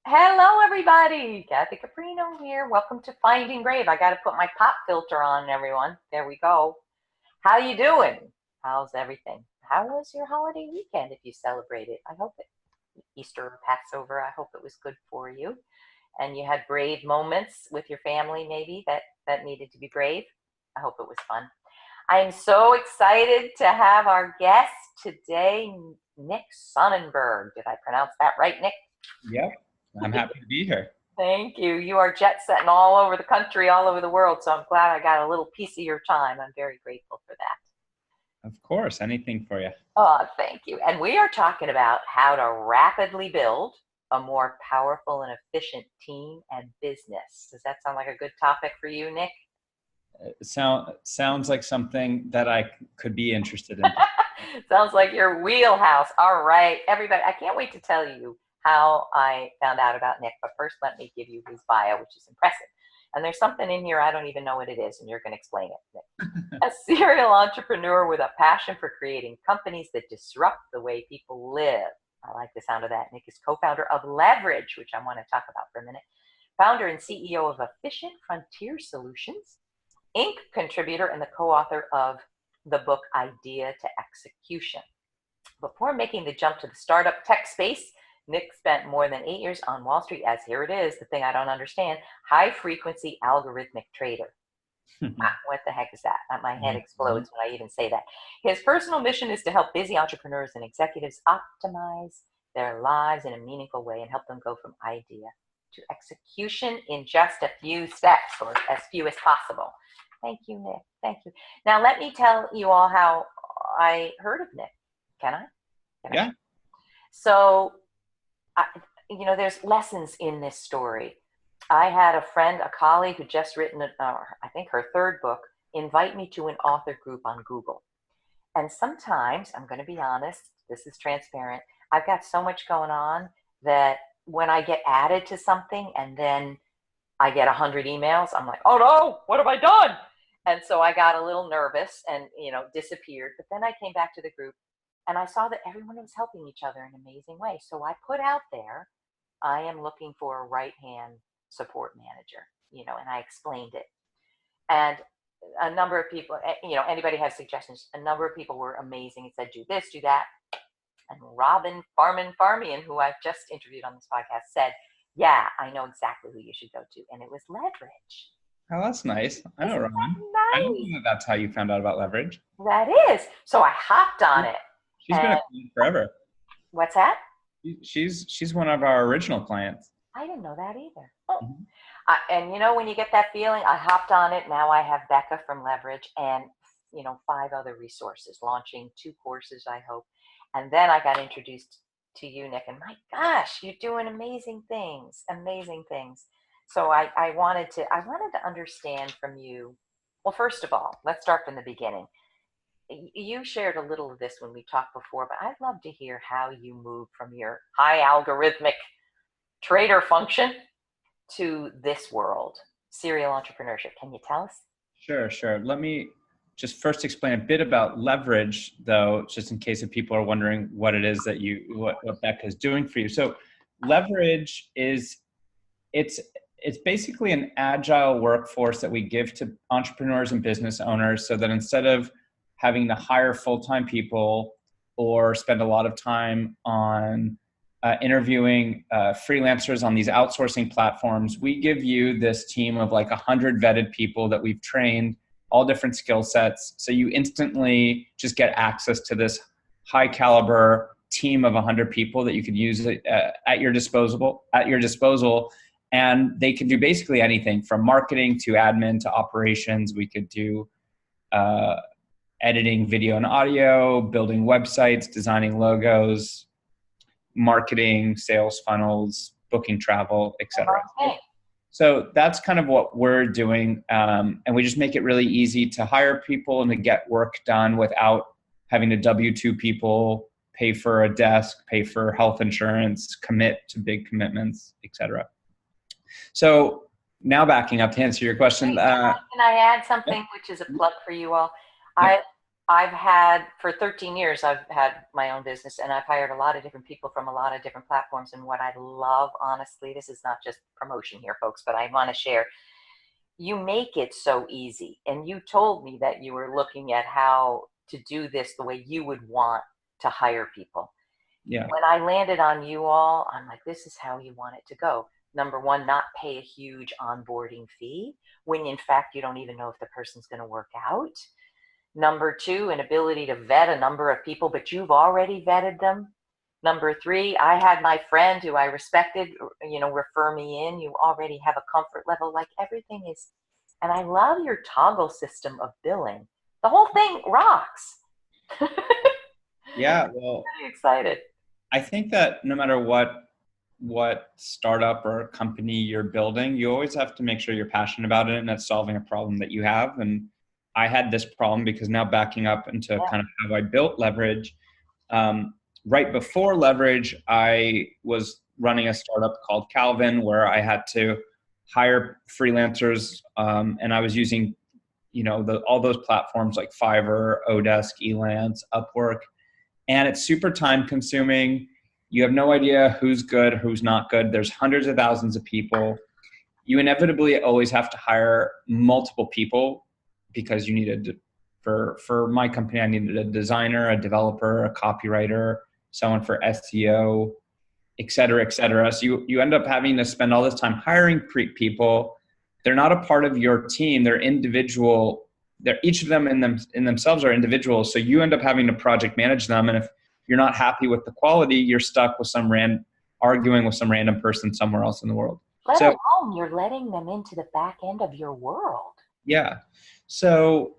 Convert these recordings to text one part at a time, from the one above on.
Hello, everybody. Kathy Caprino here. Welcome to Finding Brave. I got to put my pop filter on, everyone. There we go. How you doing? How's everything? How was your holiday weekend if you celebrated? I hope Easter or Passover, I hope it was good for you. And you had brave moments with your family, maybe, that needed to be brave. I hope it was fun. I am so excited to have our guest today, Nick Sonnenberg. Did I pronounce that right, Nick? Yep, I'm happy to be here. Thank you. You are jet setting all over the country, all over the world. So I'm glad I got a little piece of your time. I'm very grateful for that. Of course, anything for you. Oh, thank you. And we are talking about how to rapidly build a more powerful and efficient team and business. Does that sound like a good topic for you, Nick? Sounds like something that I could be interested in. Sounds like your wheelhouse. All right, everybody. I can't wait to tell you how I found out about Nick, but first let me give you his bio, which is impressive. And there's something in here, I don't even know what it is, and you're going to explain it, Nick. A serial entrepreneur with a passion for creating companies that disrupt the way people live. I like the sound of that. Nick is co-founder of Leverage, which I want to talk about for a minute. Founder and CEO of Efficient Frontier Solutions, Inc., contributor and the co-author of the book Idea to Execution. Before making the jump to the startup tech space, Nick spent more than 8 years on Wall Street as, here it is, the thing I don't understand, high-frequency algorithmic trader. What the heck is that? My head explodes when I even say that. His personal mission is to help busy entrepreneurs and executives optimize their lives in a meaningful way and help them go from idea to execution in just a few steps, or as few as possible. Thank you, Nick. Thank you. Now, let me tell you all how I heard of Nick. Can I? Yeah. So, there's lessons in this story. I had a friend, a colleague who just written, I think her third book, invite me to an author group on Google. And sometimes, I'm going to be honest, this is transparent, I've got so much going on that when I get added to something and then I get 100 emails, I'm like, oh no, what have I done? And so I got a little nervous and, disappeared. But then I came back to the group and I saw that everyone was helping each other in an amazing way. So I put out there, I am looking for a right-hand support manager, and I explained it. And a number of people, anybody has suggestions, a number of people were amazing and said, do this, do that. And Robin Farmian, who I've just interviewed on this podcast, said, yeah, I know exactly who you should go to. And it was Leverage. Oh, that's nice. I know, Robin. Nice? I didn't know that's how you found out about Leverage. That is. So I hopped on it. She's been a client forever. What's that? She's one of our original clients. I didn't know that either. Oh. And when you get that feeling, I hopped on it. Now I have Becca from Leverage and, 5 other resources, launching 2 courses, I hope. And then I got introduced to you, Nick, and my gosh, you're doing amazing things. So I wanted to understand from you. Well, first of all, let's start from the beginning. You shared a little of this when we talked before, but I'd love to hear how you moved from your high algorithmic trader function to this world, serial entrepreneurship. Can you tell us? Sure. Let me just first explain a bit about Leverage, though, just in case if people are wondering what it is that what Becca is doing for you. So Leverage it's basically an agile workforce that we give to entrepreneurs and business owners so that instead of having to hire full-time people or spend a lot of time on interviewing freelancers on these outsourcing platforms, we give you this team of like 100 vetted people that we've trained, all different skill sets. So you instantly just get access to this high caliber team of 100 people that you could use at your disposal. And they can do basically anything from marketing to admin to operations. We could do editing video and audio, building websites, designing logos, marketing, sales funnels, booking travel, etc. Okay. So that's kind of what we're doing. And we just make it really easy to hire people and to get work done without having to W-2 people, pay for a desk, pay for health insurance, commit to big commitments, etc. So now backing up to answer your question. Can I add something, which is a plug for you all? Yeah. I've had, for 13 years, I've had my own business, and I've hired a lot of different people from a lot of different platforms. And what I love, honestly, this is not just promotion here, folks, but I want to share, you make it so easy. And you told me that you were looking at how to do this the way you would want to hire people. Yeah. When I landed on you all, I'm like, this is how you want it to go. Number one, not pay a huge onboarding fee when in fact you don't even know if the person's going to work out. Number two, an ability to vet a number of people, but you've already vetted them. Number three, I had my friend who I respected, refer me in. You already have a comfort level, like everything is. And I love your toggle system of billing. The whole thing rocks. Yeah. Well, I'm excited. I think that no matter what startup or company you're building, you always have to make sure you're passionate about it and that's solving a problem that you have. And I had this problem because now backing up into kind of how I built Leverage. Right before Leverage, I was running a startup called Calvin where I had to hire freelancers, and I was using, all those platforms like Fiverr, Odesk, Elance, Upwork, and it's super time consuming. You have no idea who's good, who's not good. There's hundreds of thousands of people. You inevitably always have to hire multiple people because you needed, for my company, I needed a designer, a developer, a copywriter, someone for SEO, et cetera, et cetera. So you end up having to spend all this time hiring people. They're not a part of your team. They're individual. Each of them in themselves are individuals. So you end up having to project manage them. And if you're not happy with the quality, you're stuck with arguing with some random person somewhere else in the world. Let alone you're letting them into the back end of your world. Yeah. So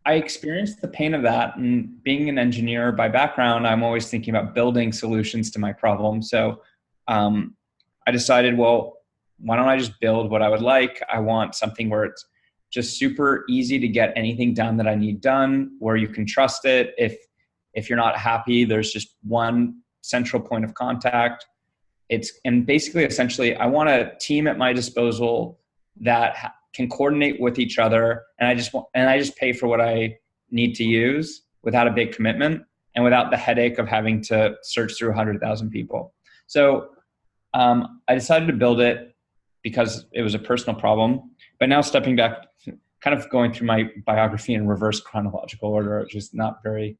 I experienced the pain of that, and being an engineer by background, I'm always thinking about building solutions to my problem. So I decided, well, why don't I just build what I would like? I want something where it's just super easy to get anything done that I need done, where you can trust it. If you're not happy, there's just one central point of contact. And basically, essentially, I want a team at my disposal that can coordinate with each other, and I just pay for what I need to use without a big commitment and without the headache of having to search through 100,000 people. So I decided to build it because it was a personal problem. But now stepping back, kind of going through my biography in reverse chronological order, which is not very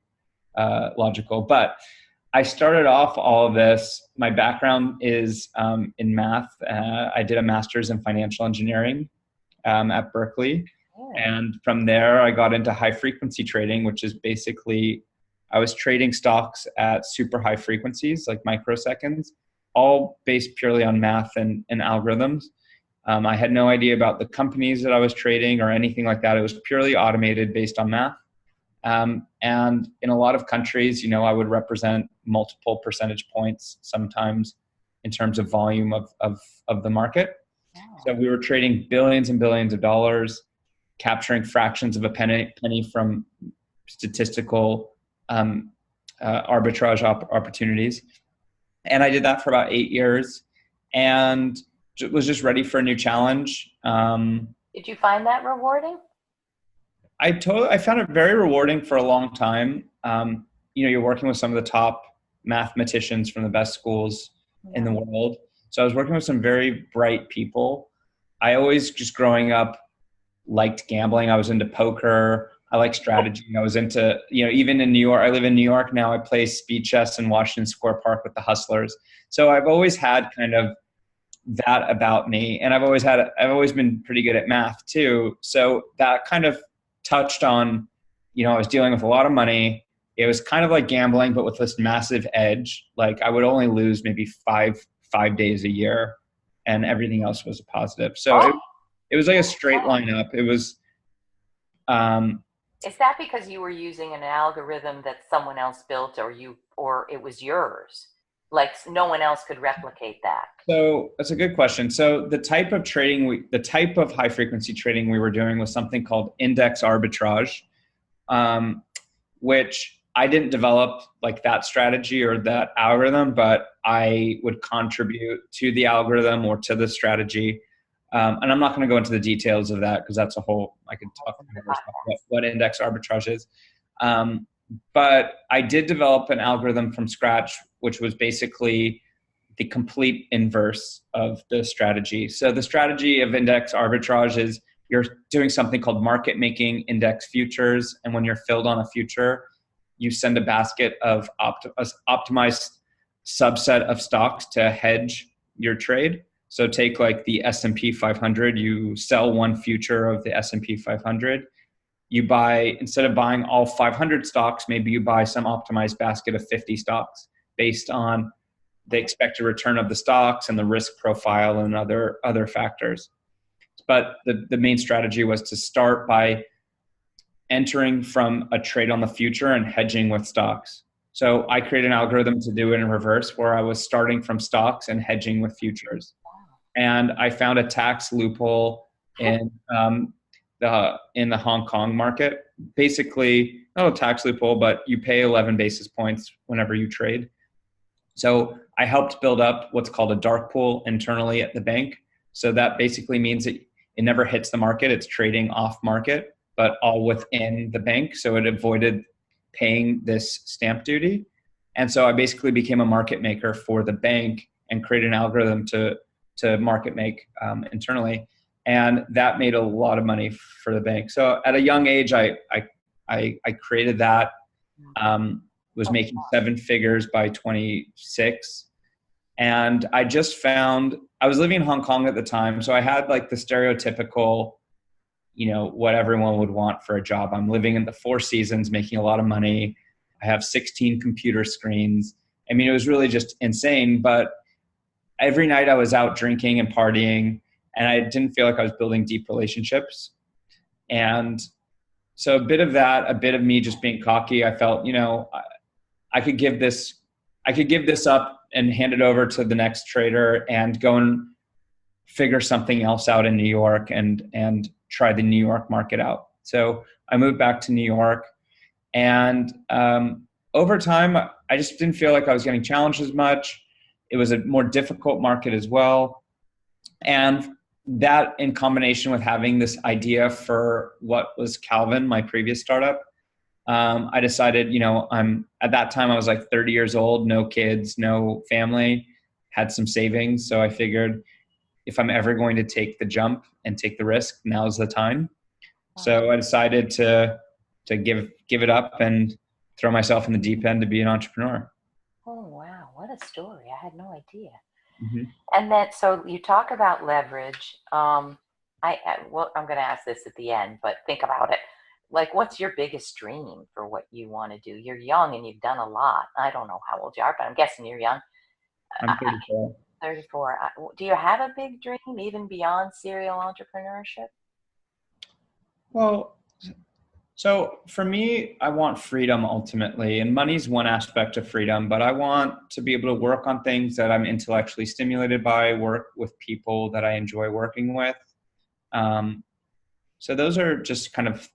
logical. But I started off all of this. My background is in math. I did a master's in financial engineering at Berkeley. And from there, I got into high frequency trading, which is basically, I was trading stocks at super high frequencies, like microseconds, all based purely on math and algorithms. I had no idea about the companies that I was trading or anything like that. It was purely automated based on math. And in a lot of countries, I would represent multiple percentage points sometimes in terms of volume of the market. So we were trading billions and billions of dollars, capturing fractions of a penny from statistical arbitrage opportunities. And I did that for about 8 years and was just ready for a new challenge. Did you find that rewarding? I found it very rewarding for a long time. You're working with some of the top mathematicians from the best schools in the world. So I was working with some very bright people. I always, just growing up, liked gambling. I was into poker. I like strategy. I was into, even in New York, I live in New York now. I play speed chess in Washington Square Park with the Hustlers. So I've always had kind of that about me. And I've always been pretty good at math too. So that kind of touched on, I was dealing with a lot of money. It was kind of like gambling, but with this massive edge. Like I would only lose maybe five days a year and everything else was a positive. So it was like a straight line up. It was, is that because you were using an algorithm that someone else built or it was yours? Like no one else could replicate that? So that's a good question. So the type of high frequency trading we were doing was something called index arbitrage, which I didn't develop like that strategy or that algorithm, but I would contribute to the algorithm or to the strategy. And I'm not going to go into the details of that because that's a whole, I could talk about what index arbitrage is. But I did develop an algorithm from scratch, which was basically the complete inverse of the strategy. So the strategy of index arbitrage is you're doing something called market making index futures. And when you're filled on a future, you send a basket of optimized subset of stocks to hedge your trade. So take like the S&P 500, you sell one future of the S&P 500. You buy, instead of buying all 500 stocks, maybe you buy some optimized basket of 50 stocks based on the expected return of the stocks and the risk profile and other factors. But the main strategy was to start by entering from a trade on the future and hedging with stocks. So I created an algorithm to do it in reverse, where I was starting from stocks and hedging with futures. And I found a tax loophole in the Hong Kong market. Basically, not a tax loophole, but you pay 11 basis points whenever you trade. So I helped build up what's called a dark pool internally at the bank. So that basically means that it never hits the market. It's trading off market, but all within the bank. So it avoided paying this stamp duty. And so I basically became a market maker for the bank and created an algorithm to market make internally. And that made a lot of money for the bank. So at a young age, I created that, was making 7 figures by 26. And I just found, I was living in Hong Kong at the time. So I had like the stereotypical, what everyone would want for a job. I'm living in the Four Seasons, making a lot of money. I have 16 computer screens. I mean, it was really just insane. But every night I was out drinking and partying, and I didn't feel like I was building deep relationships. And so a bit of that, a bit of me just being cocky, I felt, I could give this up and hand it over to the next trader and go and figure something else out in New York and try the New York market out. So I moved back to New York, and over time, I just didn't feel like I was getting challenged as much. It was a more difficult market as well. And that, in combination with having this idea for what was Calvin, my previous startup, I decided, at that time I was like 30 years old, no kids, no family, had some savings. So I figured if I'm ever going to take the jump and take the risk, now's the time. Wow. So I decided to give it up and throw myself in the deep end to be an entrepreneur. Oh, wow. What a story. I had no idea. Mm-hmm. And then, so you talk about leverage. I'm going to ask this at the end, but think about it. Like, what's your biggest dream for what you want to do? You're young and you've done a lot. I don't know how old you are, but I'm guessing you're young. I'm 34. 34. Do you have a big dream even beyond serial entrepreneurship? Well, so for me, I want freedom ultimately, and money's one aspect of freedom, but I want to be able to work on things that I'm intellectually stimulated by, work with people that I enjoy working with. So those are just kind of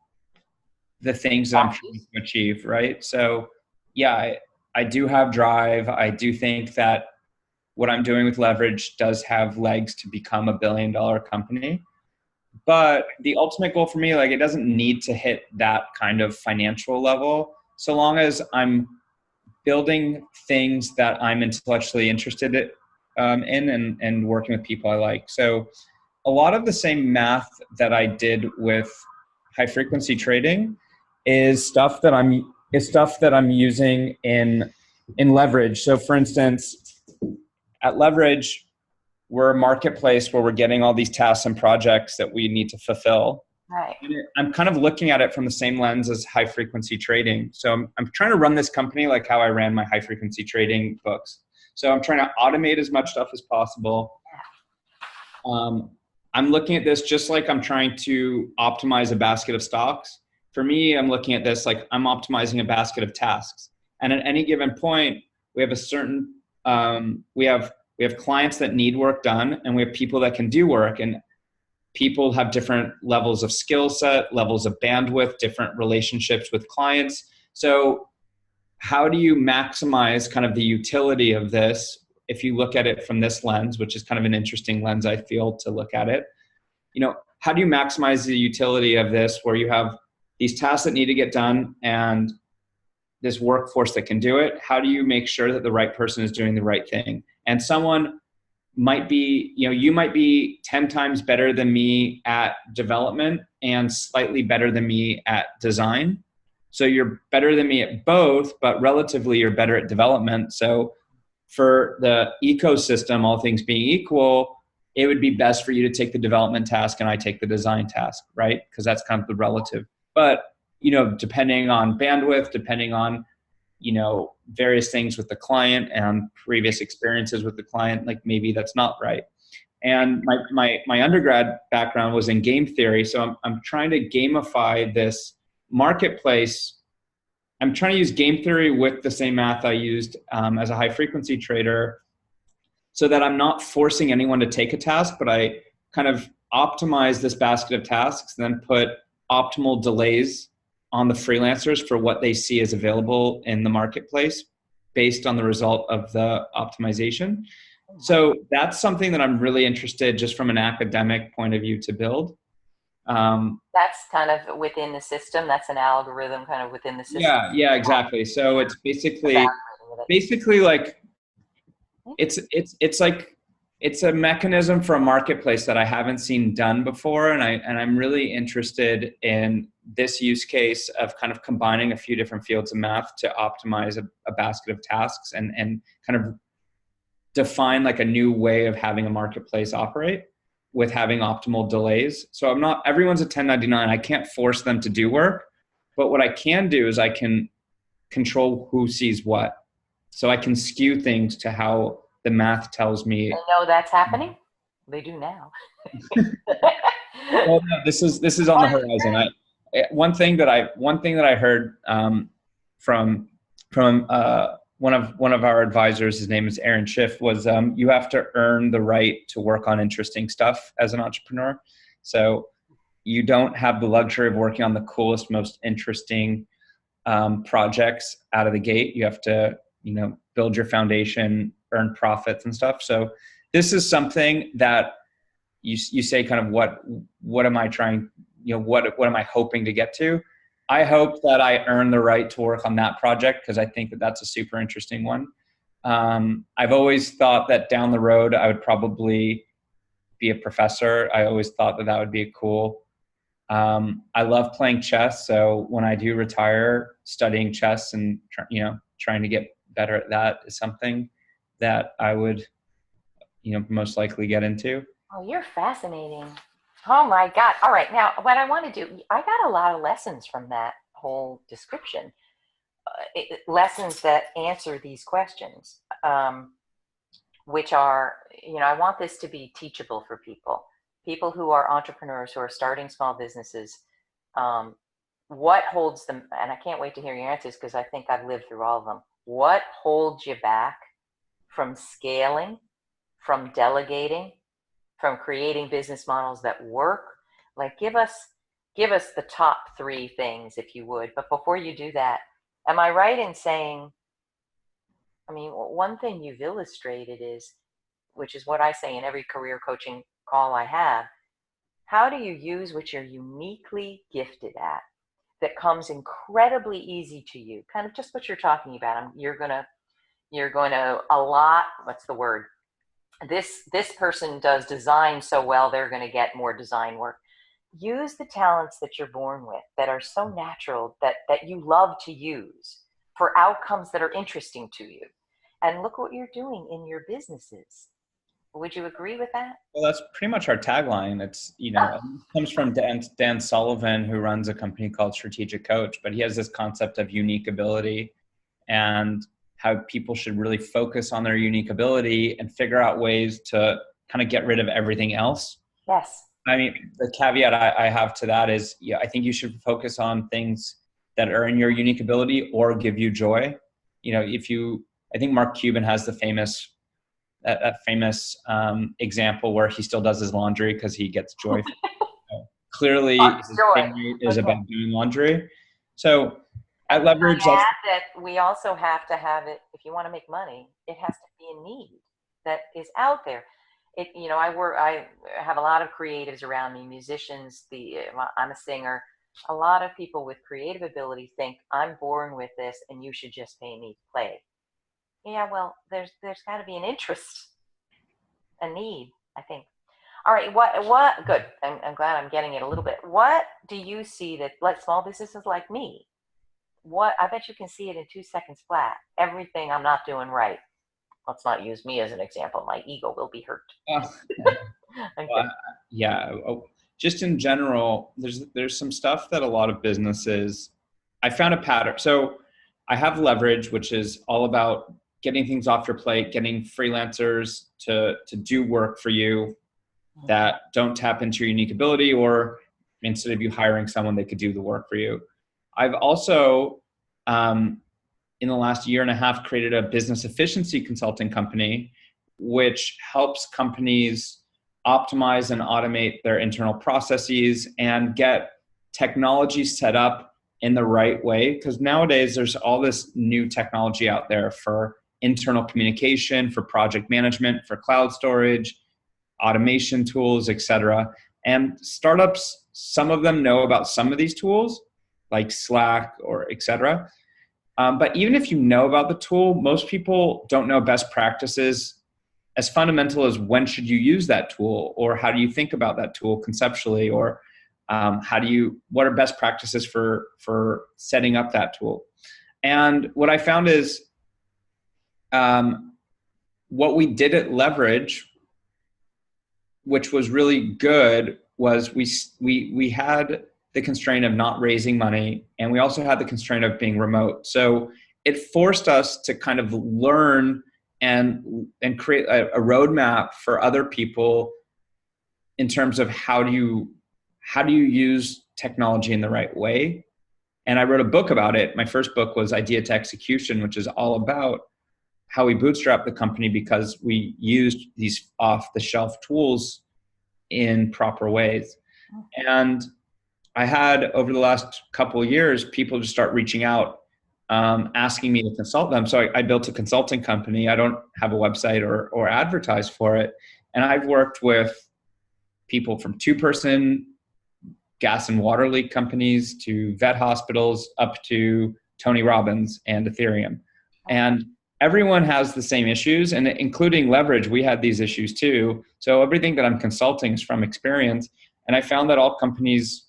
the things that I'm trying to achieve, right? So yeah, I do have drive. I do think that what I'm doing with leverage does have legs to become a $1 billion company. But the ultimate goal for me, like, it doesn't need to hit that kind of financial level, so long as I'm building things that I'm intellectually interested in and working with people I like. So a lot of the same math that I did with high frequency trading is stuff that I'm using in leverage. So for instance, at leverage, we're a marketplace where we're getting all these tasks and projects that we need to fulfill. Right. I'm kind of looking at it from the same lens as high frequency trading. So I'm trying to run this company like how I ran my high frequency trading books. So I'm trying to automate as much stuff as possible. I'm looking at this just like I'm trying to optimize a basket of stocks. For me, I'm looking at this like I'm optimizing a basket of tasks. And at any given point, we have a certain, we have clients that need work done, and we have people that can do work, and people have different levels of skill set, levels of bandwidth, different relationships with clients. So how do you maximize kind of the utility of this if you look at it from this lens, which is kind of an interesting lens, I feel, to look at it? how do you maximize the utility of this where you have these tasks that need to get done and this workforce that can do it? How do you make sure that the right person is doing the right thing? And someone might be, you might be 10 times better than me at development and slightly better than me at design. So you're better than me at both, but relatively you're better at development. So for the ecosystem, all things being equal, it would be best for you to take the development task and I take the design task, right? Because that's kind of the relative. But, depending on bandwidth, depending on, various things with the client and previous experiences with the client, like maybe that's not right. And my undergrad background was in game theory. So I'm trying to gamify this marketplace. I'm trying to use game theory with the same math I used as a high frequency trader, so that I'm not forcing anyone to take a task, but I kind of optimize this basket of tasks, then put optimal delays on the freelancers for what they see as available in the marketplace based on the result of the optimization. So that's something that I'm really interested, just from an academic point of view, to build. That's kind of within the system. That's an algorithm kind of within the system. Yeah, exactly. So it's basically like, it's a mechanism for a marketplace that I haven't seen done before. And I'm really interested in this use case of kind of combining a few different fields of math to optimize a basket of tasks and kind of define like a new way of having a marketplace operate with having optimal delays. So everyone's a 1099. I can't force them to do work, but what I can do is I can control who sees what. So I can skew things to how the math tells me. They know that's happening. They do now. Well, no, this is on the horizon. One thing that I heard from one of our advisors, his name is Aaron Schiff, was you have to earn the right to work on interesting stuff as an entrepreneur. So you don't have the luxury of working on the coolest, most interesting projects out of the gate. You have to, build your foundation, earn profits and stuff. So this is something that you say kind of what am I trying, what am I hoping to get to? I hope that I earn the right to work on that project because I think that that's a super interesting one. I've always thought that down the road, I would probably be a professor. I always thought that would be cool. I love playing chess. So when I do retire, studying chess and, trying to get better at that is something that I would, most likely get into. Oh, you're fascinating. Oh my God. All right. Now, what I want to do, I got a lot of lessons from that whole description. Lessons that answer these questions, which are, I want this to be teachable for people who are entrepreneurs, who are starting small businesses. What holds them, and I can't wait to hear your answers because I think I've lived through all of them. What holds you back from scaling, from delegating, from creating business models that work? Like, give us the top 3 things, if you would. But before you do that, am I right in saying, one thing you've illustrated is, which is what I say in every career coaching call I have, how do you use what you're uniquely gifted at that comes incredibly easy to you? Kind of just what you're talking about. You're going to allot, what's the word? This person does design so well, they're going to get more design work. Use the talents that you're born with that are so natural that you love to use for outcomes that are interesting to you. And look what you're doing in your businesses. Would you agree with that? Well, that's pretty much our tagline. It's, it comes from Dan Sullivan, who runs a company called Strategic Coach, but he has this concept of unique ability and how people should really focus on their unique ability and figure out ways to kind of get rid of everything else. Yes. The caveat I have to that is, I think you should focus on things that are in your unique ability or give you joy. I think Mark Cuban has the famous example where he still does his laundry because he gets joy. Clearly, his family is about doing laundry. So at Leverage, that we also have to have it. If you want to make money, it has to be a need that is out there. I have a lot of creatives around me, musicians, I'm a singer. A lot of people with creative ability think I'm born with this and you should just pay me to play. Yeah, well, there's got to be an interest, a need, I think. All right, what good. I'm glad I'm getting it a little bit. What do you see that like small businesses like me, what I bet you can see it in 2 seconds flat. Everything I'm not doing right. Let's not use me as an example. My ego will be hurt. Uh, I'm well, kidding. yeah. Just in general, there's some stuff that a lot of businesses, I found a pattern. So I have Leverage, which is all about getting things off your plate, getting freelancers to do work for you that don't tap into your unique ability, or instead of you hiring someone, they could do the work for you. I've also, in the last year and a half, created a business efficiency consulting company, which helps companies optimize and automate their internal processes and get technology set up in the right way. Because nowadays there's all this new technology out there for internal communication, for project management, for cloud storage, automation tools, etc. And startups, some of them know about some of these tools, like Slack or etc. But even if you know about the tool, most people don't know best practices as fundamental as when should you use that tool, or how do you think about that tool conceptually, or what are best practices for setting up that tool. And what I found is what we did at Leverage, which was really good, was we had the constraint of not raising money, and we also had the constraint of being remote. So it forced us to kind of learn and create a roadmap for other people in terms of how do you use technology in the right way. And I wrote a book about it. My first book was Idea to Execution, which is all about how we bootstrapped the company because we used these off-the-shelf tools in proper ways. And I had, over the last couple of years, people just start reaching out, asking me to consult them. So I built a consulting company. I don't have a website or advertise for it. And I've worked with people from two-person gas and water leak companies to vet hospitals up to Tony Robbins and Ethereum. And everyone has the same issues, and including Leverage, we had these issues too. So everything that I'm consulting is from experience. And I found that all companies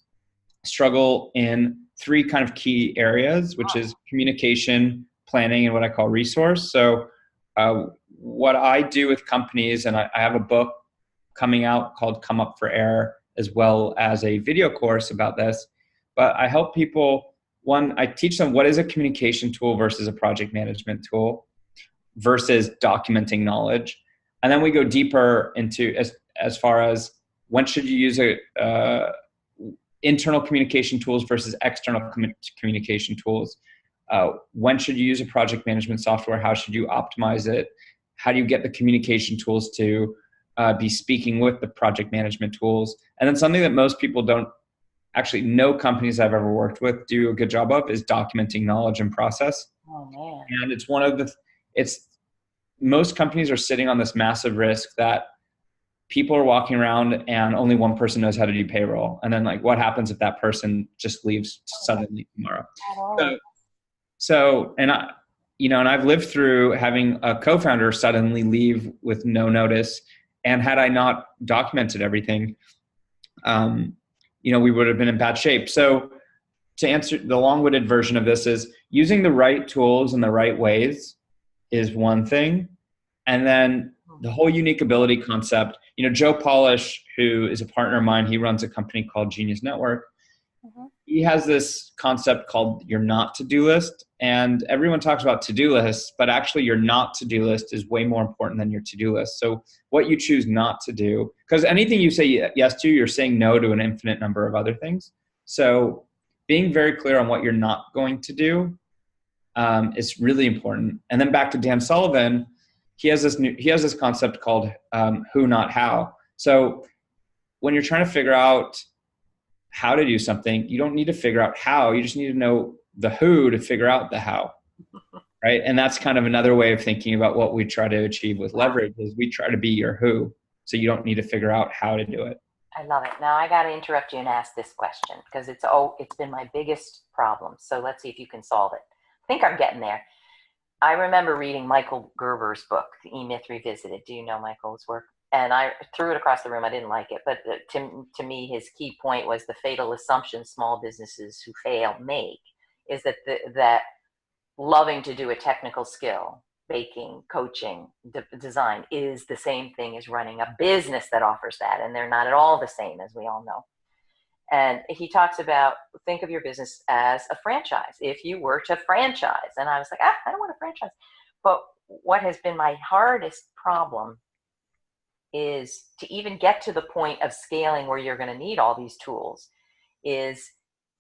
struggle in three kind of key areas, which is communication, planning, and what I call resource. So what I do with companies, and I have a book coming out called Come Up for Air, as well as a video course about this. But I help people, one, I teach them what is a communication tool versus a project management tool versus documenting knowledge. And then we go deeper into as far as when should you use internal communication tools versus external communication tools. When should you use a project management software? How should you optimize it? How do you get the communication tools to be speaking with the project management tools? And then something that most people don't, actually no companies I've ever worked with do a good job of, is documenting knowledge and process. Oh man. And it's most companies are sitting on this massive risk that people are walking around and only one person knows how to do payroll. And then like, what happens if that person just leaves suddenly tomorrow? And I've lived through having a co-founder suddenly leave with no notice. And had I not documented everything, we would have been in bad shape. So to answer the long-winded version of this is using the right tools in the right ways is one thing. And then the whole unique ability concept, Joe Polish, who is a partner of mine, he runs a company called Genius Network. Mm-hmm. He has this concept called your not to-do list. And everyone talks about to-do lists, but actually your not to-do list is way more important than your to-do list. So what you choose not to do, because anything you say yes to, you're saying no to an infinite number of other things. So being very clear on what you're not going to do is really important. And then back to Dan Sullivan, he has this concept called who, not how. So when you're trying to figure out how to do something, you don't need to figure out how, you just need to know the who to figure out the how, right? And that's kind of another way of thinking about what we try to achieve with Leverage, is we try to be your who. so you don't need to figure out how to do it. I love it. Now I got to interrupt you and ask this question because it's been my biggest problem. So let's see if you can solve it. I think I'm getting there. I remember reading Michael Gerber's book, The E-Myth Revisited. Do you know Michael's work? And I threw it across the room. I didn't like it, but to me, his key point was the fatal assumption small businesses who fail make is that loving to do a technical skill, baking, coaching, design, is the same thing as running a business that offers that. And they're not at all the same, as we all know. And he talks about, think of your business as a franchise. If you were to franchise, and I was like, I don't want to franchise. But what has been my hardest problem is to even get to the point of scaling where you're going to need all these tools is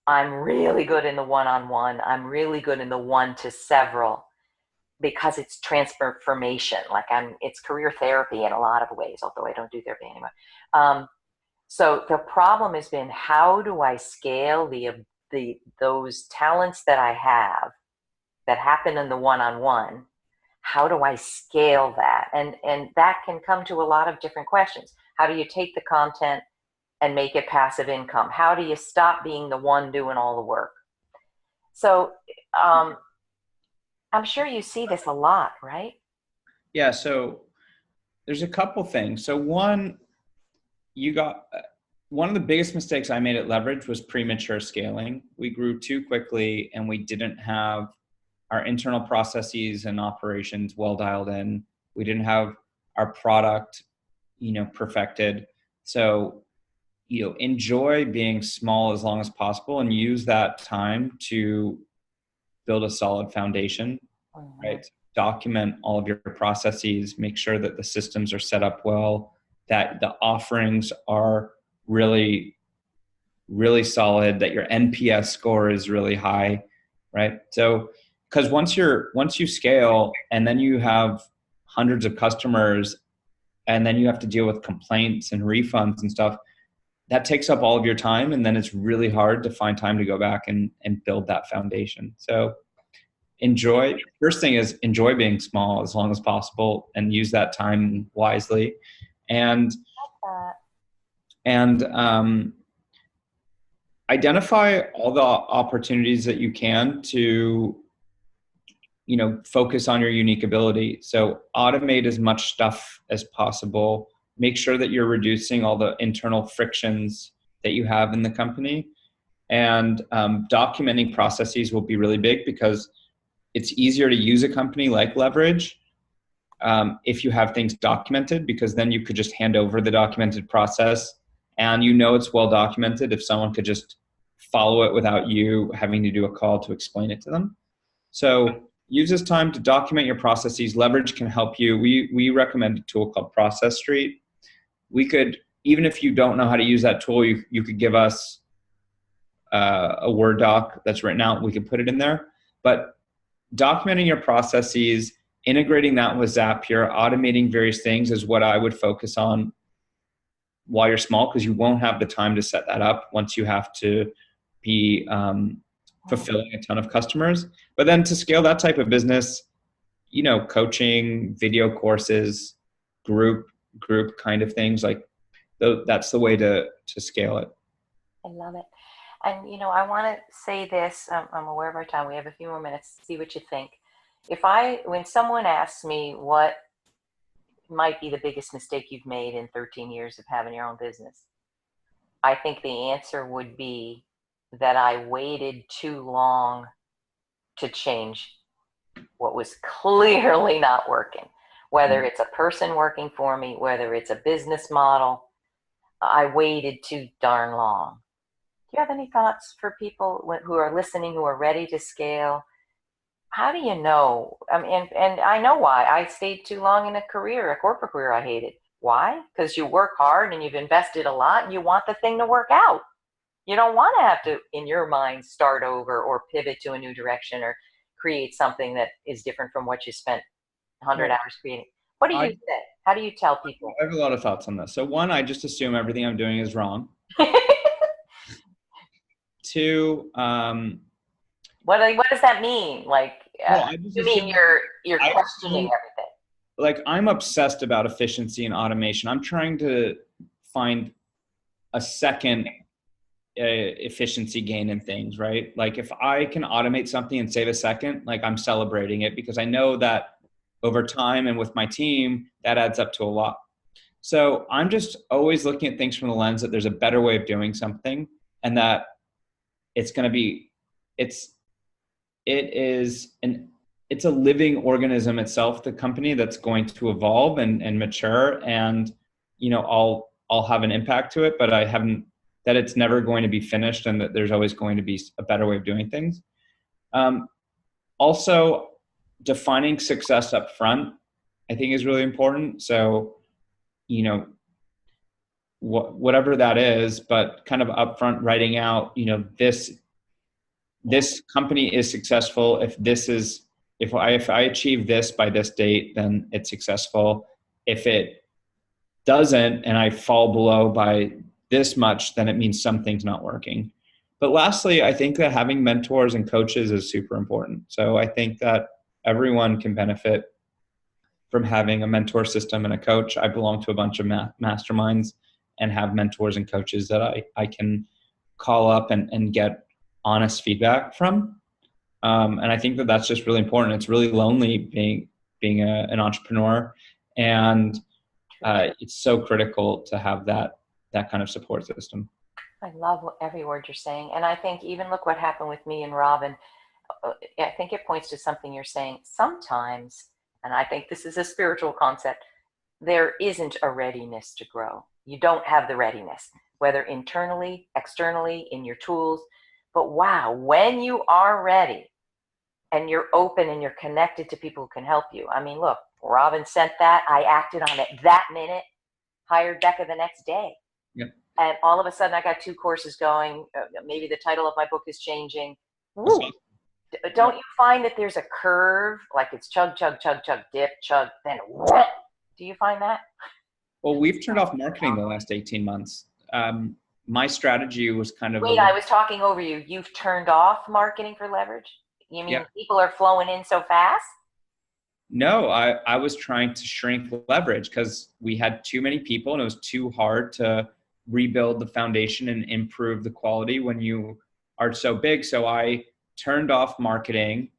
I'm really good in the one-on-one. I'm really good in the one to several because it's transformation. Like it's career therapy in a lot of ways, although I don't do therapy anymore. So the problem has been, how do I scale those talents that I have that happen in the one-on-one? How do I scale that? And that can come to a lot of different questions. How do you take the content and make it passive income? How do you stop being the one doing all the work? So I'm sure you see this a lot, right? Yeah, so there's a couple things. So one of the biggest mistakes I made at Leverage was premature scaling. We grew too quickly and we didn't have our internal processes and operations well dialed in. We didn't have our product, perfected. So, enjoy being small as long as possible and use that time to build a solid foundation, right? Document all of your processes, make sure that the systems are set up well, that the offerings are really, really solid, that your NPS score is really high, right? So, because once you scale and then you have hundreds of customers and then you have to deal with complaints and refunds and stuff, that takes up all of your time. And then it's really hard to find time to go back and build that foundation. So first thing is enjoy being small as long as possible and use that time wisely. And identify all the opportunities that you can to focus on your unique ability. So automate as much stuff as possible. Make sure that you're reducing all the internal frictions that you have in the company. And documenting processes will be really big because it's easier to use a company like Leverage if you have things documented, because then you could just hand over the documented process and it's well documented if someone could just follow it without you having to do a call to explain it to them. So use this time to document your processes. Leverage can help you. We recommend a tool called Process Street. We could, even if you don't know how to use that tool, you could give us a Word doc that's written out. We could put it in there. But documenting your processes, integrating that with Zapier, automating various things is what I would focus on while you're small, because you won't have the time to set that up once you have to be fulfilling a ton of customers. But then to scale that type of business, coaching, video courses, group kind of things, like that's the way to scale it. I love it. And, I want to say this, I'm aware of our time. We have a few more minutes to see what you think. When someone asks me what might be the biggest mistake you've made in 13 years of having your own business, I think the answer would be that I waited too long to change what was clearly not working. Whether it's a person working for me, whether it's a business model, I waited too darn long. Do you have any thoughts for people who are listening, who are ready to scale? How do you know? And I know why. I stayed too long in a corporate career I hated. Why? Because you work hard and you've invested a lot and you want the thing to work out. You don't want to have to, in your mind, start over or pivot to a new direction or create something that is different from what you spent 100 hours creating. What do you say? How do you tell people? I have a lot of thoughts on this. So one, I just assume everything I'm doing is wrong. Two, what does that mean? Like, you mean you're questioning everything? like I'm obsessed about efficiency and automation. I'm trying to find a second efficiency gain in things, right? Like if I can automate something and save a second, like I'm celebrating it because I know that over time and with my team, that adds up to a lot. So I'm just always looking at things from the lens that there's a better way of doing something, and that it's going to be, it's a living organism itself, the company, that's going to evolve and mature, and I'll have an impact to it, but I haven't, that it's never going to be finished, and that there's always going to be a better way of doing things. Also, defining success up front, I think, is really important. So, whatever that is, but kind of upfront writing out, this company is successful if I achieve this by this date, then it's successful. If it doesn't and I fall below by this much, then it means something's not working. But lastly, I think that having mentors and coaches is super important. So I think that everyone can benefit from having a mentor system and a coach. I belong to a bunch of masterminds and have mentors and coaches that I can call up and get honest feedback from. And I think that that's just really important. It's really lonely being an entrepreneur, and it's so critical to have that kind of support system. I love every word you're saying. And I think even look what happened with me and Robin. I think it points to something you're saying. Sometimes, and I think this is a spiritual concept, there isn't a readiness to grow. You don't have the readiness, whether internally, externally, in your tools. But wow, when you are ready and you're open and you're connected to people who can help you. I mean, look, Robin sent that. I acted on it that minute, hired Becca the next day. Yep. And all of a sudden I got 2 courses going. Maybe the title of my book is changing. Woo. Awesome. Don't you find that there's a curve, like it's chug, chug, chug, chug, dip, chug, then what? Do you find that? Well, we've turned off marketing the last 18 months. My strategy was kind of... Wait, I was talking over you. You've turned off marketing for leverage? You mean people are flowing in so fast? No, I was trying to shrink leverage because we had too many people and it was too hard to rebuild the foundation and improve the quality when you are so big. So I turned off marketing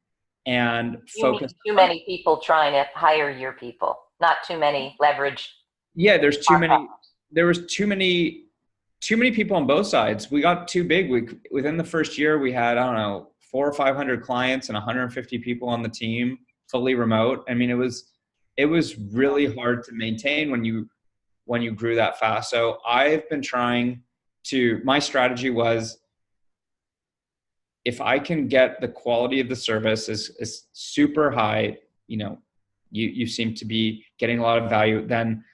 and focused. Too many people trying to hire your people, not too many leverage. Yeah, there was too many people on both sides. We got too big. Within the first year, we had, 400 or 500 clients and 150 people on the team, fully remote. I mean, it was really hard to maintain when you grew that fast. So I've been my strategy was, if I can get the quality of the service is super high, you seem to be getting a lot of value, then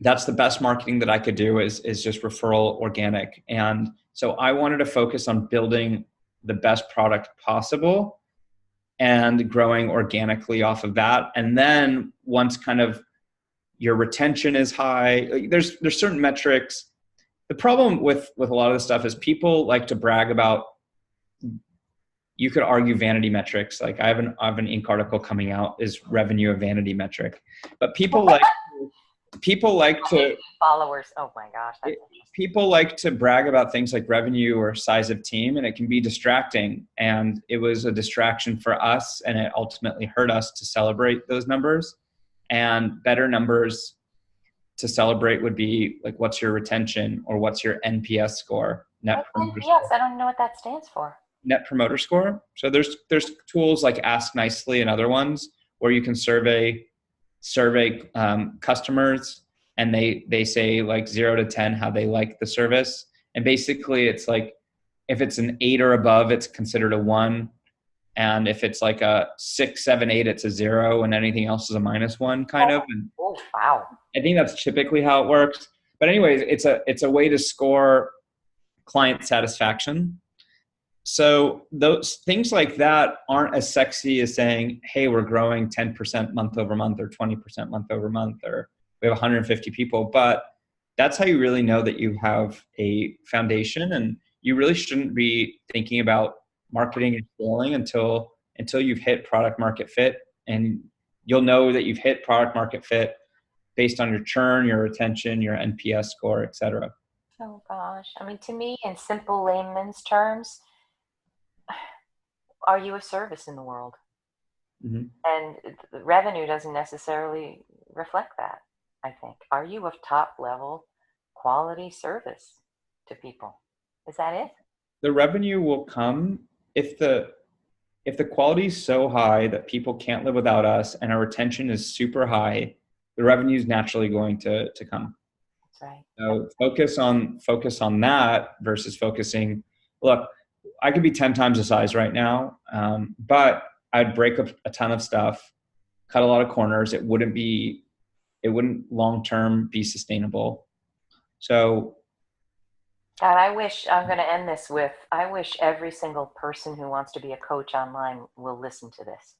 that's the best marketing that I could do is just referral organic. And so I wanted to focus on building the best product possible and growing organically off of that. And then once kind of your retention is high, there's certain metrics. The problem with a lot of this stuff is people like to brag about, you could argue vanity metrics. Like I have an Inc. article coming out, is revenue a vanity metric? But people like to followers. Oh my gosh. People like to brag about things like revenue or size of team, and it can be distracting. And it was a distraction for us, and it ultimately hurt us to celebrate those numbers. And better numbers to celebrate would be like, what's your retention, or what's your NPS score? Net Promoter Score. I don't know what that stands for. Net Promoter Score. So there's tools like Ask Nicely and other ones where you can survey customers, and they say like 0 to 10 how they like the service. And basically it's like, if it's an 8 or above, it's considered a 1. And if it's like a 6, 7, 8, it's a 0, and anything else is a -1 kind of. And oh, wow. I think that's typically how it works. But anyways, it's a way to score client satisfaction. So those things like that aren't as sexy as saying, hey, we're growing 10% month over month, or 20% month over month, or we have 150 people. But that's how you really know that you have a foundation, and you really shouldn't be thinking about marketing and scaling until you've hit product market fit and you'll know that you've hit product market fit based on your churn, your retention, your NPS score, et cetera. Oh gosh. I mean, to me, in simple layman's terms, are you a service in the world? Mm-hmm. And the revenue doesn't necessarily reflect that, I think. Are you of top level quality service to people? Is that it? The revenue will come if the quality is so high that people can't live without us and our retention is super high, the revenue is naturally going to come. That's right. So focus on that versus focusing. Look, I could be 10 times the size right now, but I'd break up a ton of stuff, cut a lot of corners. It wouldn't long term be sustainable. So, God, I wish, I'm going to end this with, I wish every single person who wants to be a coach online will listen to this.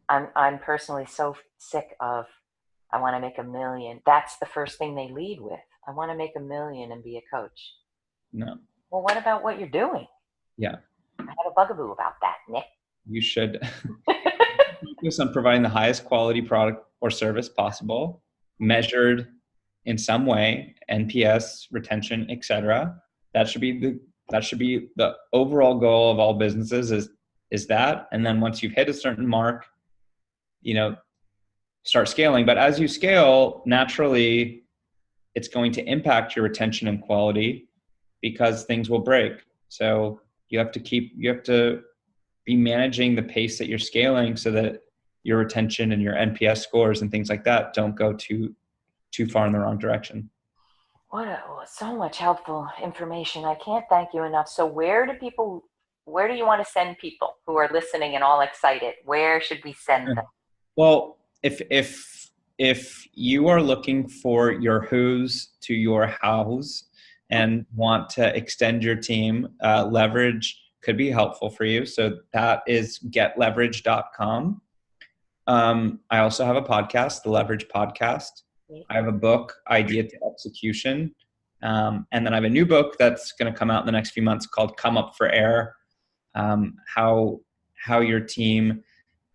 I'm personally so sick of, I want to make $1 million. That's the first thing they lead with. I want to make $1 million and be a coach. no. Well, what about what you're doing? Yeah. I have a bugaboo about that, Nick. You should focus on providing the highest quality product or service possible, measured in some way, NPS, retention, etc. That should be the overall goal of all businesses is that. And then once you've hit a certain mark, start scaling. But as you scale, naturally, it's going to impact your retention and quality because things will break. So you have to be managing the pace that you're scaling so that your retention and your NPS scores and things like that don't go too far in the wrong direction. So much helpful information. I can't thank you enough. So where do you want to send people who are listening and all excited? Where should we send them? Well, if you are looking for your who's to your hows and want to extend your team, leverage could be helpful for you. So that is getleverage.com. I also have a podcast, the Leverage Podcast. I have a book, Idea to Execution. And then I have a new book that's going to come out in the next few months called Come Up for Air, how your team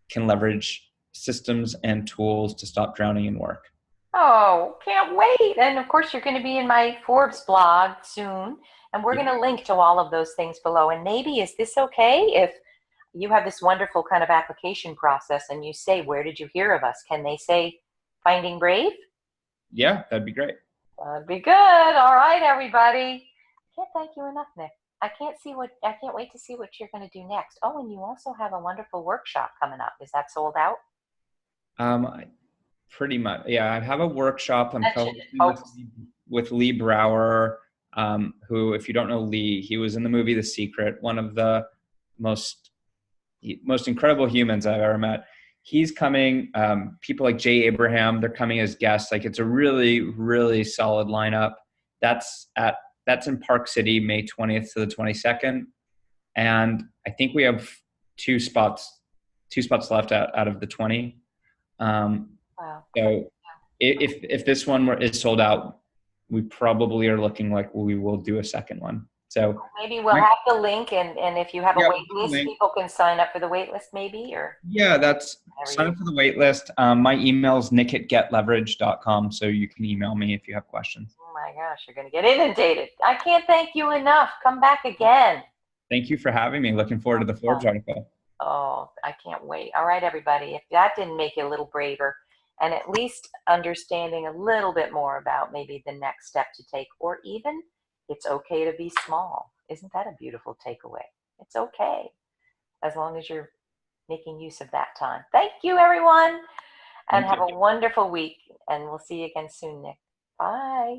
can leverage systems and tools to stop drowning in work. Oh, can't wait. And of course, you're going to be in my Forbes blog soon. And we're going to link to all of those things below. And maybe, is this okay if you have this wonderful kind of application process and you say, where did you hear of us? Can they say Finding Brave? Yeah, that'd be great. That'd be good. All right, everybody. Can't thank you enough, Nick. I can't wait to see what you're going to do next. Oh, and you also have a wonderful workshop coming up. Is that sold out? Pretty much. Yeah, I have a workshop. I'm co-hosting with Lee Brower, who, if you don't know Lee, he was in the movie The Secret, one of the most incredible humans I've ever met. He's coming. People like Jay Abraham, they're coming as guests. Like, it's a really, really solid lineup. That's in Park City, May 20th to the 22nd. And I think we have two spots left out of the 20. Wow. So if this one is sold out, we probably are looking like we will do a second one. So maybe we'll have the link, and if you have a wait list, people can sign up for the wait list maybe, or sign up for the wait list. My email is nick@getleverage.com, so you can email me if you have questions. Oh my gosh, you're going to get inundated. I can't thank you enough. Come back again. Thank you for having me. Looking forward to the Forbes article. Oh, I can't wait. All right, everybody. If that didn't make you a little braver, and at least understanding a little bit more about maybe the next step to take, or even it's okay to be small. Isn't that a beautiful takeaway? It's okay, as long as you're making use of that time. Thank you, everyone, and have a wonderful week, and we'll see you again soon, Nick. Bye.